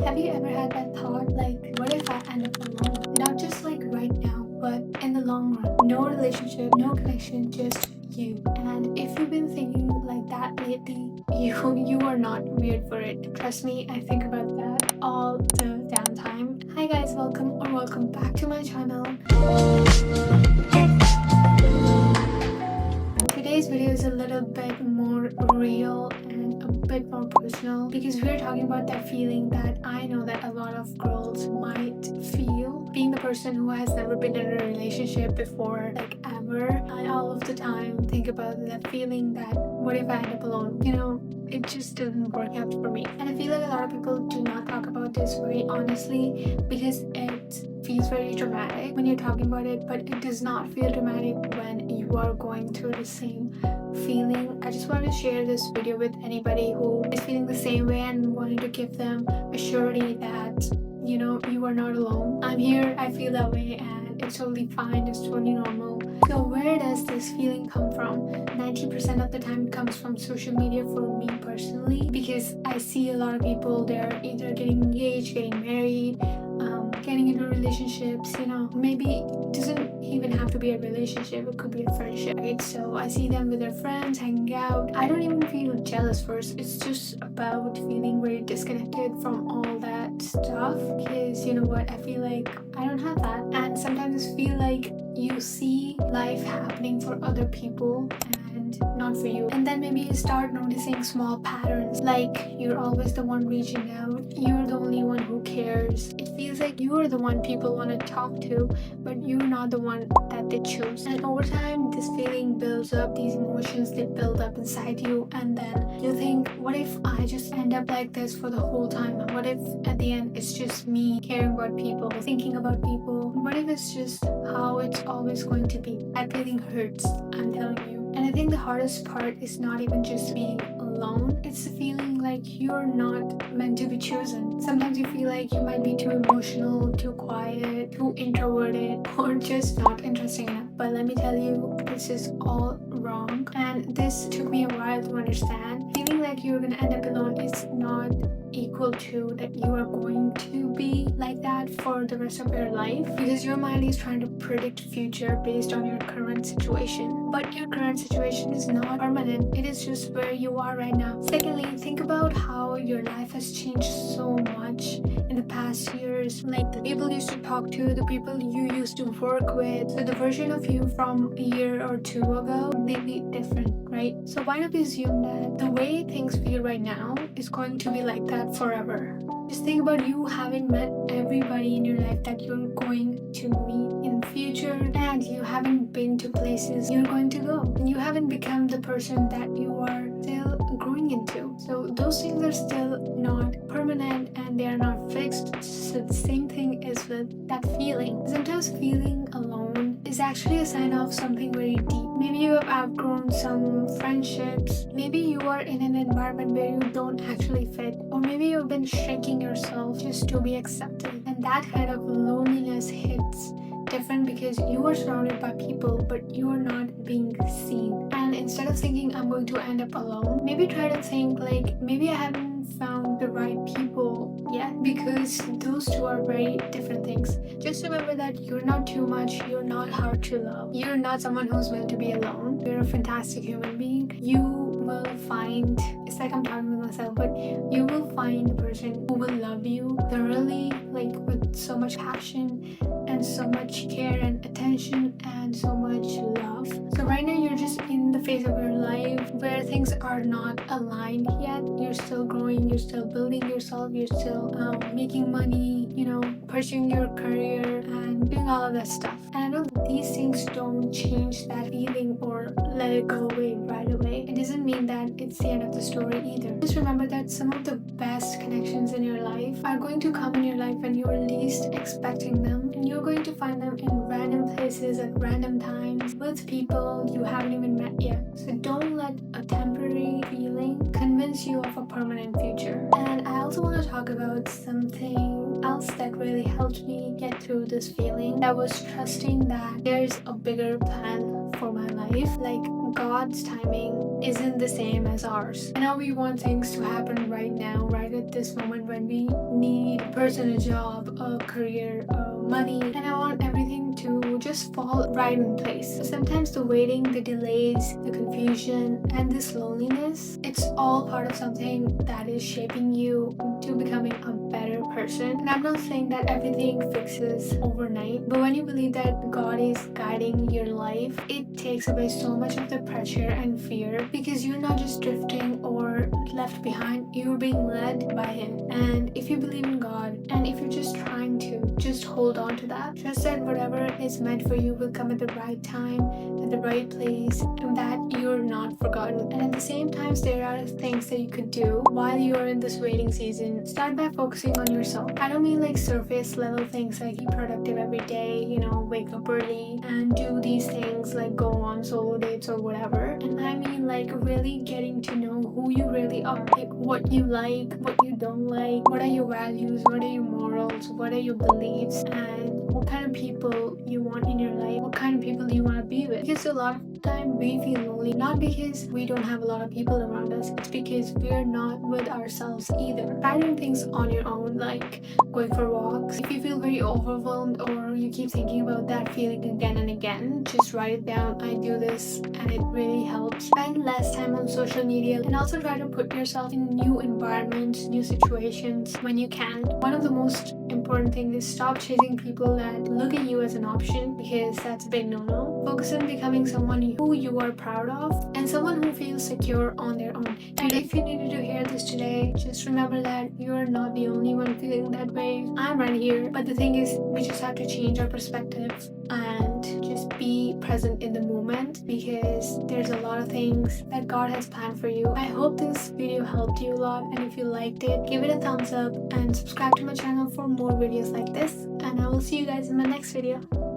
Have you ever had that thought, like, what if I end up alone? Not just like right now, but in the long run. No relationship, no connection, just you. And if you've been thinking like that lately, you are not weird for it. Trust me, I think about that all the damn time. Hi guys, welcome back to my channel. Today's video is a little bit more real and a bit more personal because we're talking about that feeling that I know that a lot of girls might feel. Being the person who has never been in a relationship before, like ever, I all of the time think about that feeling that what if I end up alone? It just didn't work out for me. And I feel like a lot of people do not talk about this very honestly because it feels very dramatic when you're talking about it, but it does not feel dramatic when you are going through the same feeling. I just want to share this video with anybody who is feeling the same way and wanting to give them a surety that you are not alone. I'm here, I feel that way, and it's totally fine, it's totally normal. So where does this feeling come from? 90% of the time it comes from social media for me personally, because I see a lot of people, they're either getting engaged, getting married, getting into relationships. Maybe it doesn't even have to be a relationship, it could be a friendship, right? So I see them with their friends hanging out. I don't even feel jealous first, it's just about feeling very disconnected from all that stuff, because you know what, I feel like I don't have that. And sometimes I feel like you see life happening for other people and not for you, and then maybe you start noticing small patterns, like you're always the one reaching out, you're the only one who cares. It feels like you're the one people want to talk to, but you're not the one that they choose. And over time this feeling builds up, these emotions, they build up inside you, and then you think, what if I just end up like this for the whole time? What if at the end it's just me caring about people, thinking about people? What if it's just how it's always going to be? That feeling hurts, I'm telling you. And I think the hardest part is not even just being alone, it's the feeling like you're not meant to be chosen. Sometimes you feel like you might be too emotional, too quiet, too introverted, or just not interesting enough. But let me tell you, this is all wrong. And this took me a while to understand. Feeling like you're gonna end up alone is not equal to that you are going to be like that for the rest of your life, because your mind is trying to predict future based on your current situation. But your current situation is not permanent, it is just where you are right now. Secondly, think about how your life has changed so much in the past years, like the people you used to talk to, the people you used to work with. So the version of you from a year or two ago may be different, right? So why not assume that the way things feel right now is going to be like that forever? Just think about you having met everybody in your life that you're going to meet in the future, and you haven't been to places you're going to go, and you haven't become the person that you are still growing into. So those things are still not permanent and they are not fixed. So the same thing is with that feeling. Sometimes feeling alone is actually a sign of something very deep. Maybe you have outgrown some friendships, maybe you are in an environment where you don't actually fit, or maybe you've been shrinking yourself just to be accepted. And that kind of loneliness hits different because you are surrounded by people but you are not being seen. And instead of thinking I'm going to end up alone, maybe try to think like, maybe I haven't found the right people yet, because those two are very different things. Just remember that you're not too much, you're not hard to love, you're not someone who's meant to be alone, you're a fantastic human being. You will find, it's like I'm talking to myself, but you will find a person who will love you thoroughly, like with so much passion and so much care and attention and so much love. So right now you're just in the phase of your life where things are not aligned yet. You're still growing, you're still building yourself, you're still making money, pursuing your career and doing all of that stuff. And I know these things don't change that feeling or let it go away right away. It doesn't mean that it's the end of the story either. Just remember that some of the best connections in your life are going to come in your life when you're least expecting them, and you're going to find them in random places at random times with people you haven't even met yet. So don't let a temporary feeling convince you of a permanent future. And I also want to talk about something else that really helped me get through this feeling. That was trusting that there's a bigger plan for my life. Like God's timing isn't the same as ours. I know we want things to happen right now, right at this moment, when we need a person, a job, a career, money, and I want everything to just fall right in place. So sometimes the waiting, the delays, the confusion, and this loneliness, it's all part of something that is shaping you into becoming a better person. And I'm not saying that everything fixes overnight, but when you believe that God is guiding your life, it takes away so much of the pressure and fear, because you're not just drifting or left behind, you're being led by Him. And if you believe in God, and if you're just trying to just hold on to that, trust that whatever is meant for you will come at the right time, at the right place, and that you're not forgotten. And at the same time, there are things that you could do while you're in this waiting season. Start by focusing on yourself. I don't mean like surface level things like be productive every day, wake up early and do these things like go on solo dates or whatever. And I mean like really getting to know who you really are, like what you like, what you don't like, what are your values, what are your morals, what are your beliefs, and what kind of people you want in your life, what kind of people you want to be with. Because a lot of the time we feel lonely, not because we don't have a lot of people around us, it's because we're not with ourselves either. Try doing things on your own, like going for walks. If you feel very overwhelmed or you keep thinking about that feeling again and again, just write it down. I do this and it really helps. Spend less time on social media, and also try to put yourself in new environments, new situations when you can. One of the most important things is stop chasing people that look at you as an option, because that's a big no-no. Focus on becoming someone who you are proud of and someone who feels secure on their own. And if you needed to hear this today, just remember that you're not the only one feeling that way. I'm right here, but the thing is, we just have to change our perspective and just be present in the moment, because there's a lot of things that God has planned for you. I hope this video helped you a lot, and if you liked it, give it a thumbs up and subscribe to my channel for more videos like this, and I will see you guys in my next video.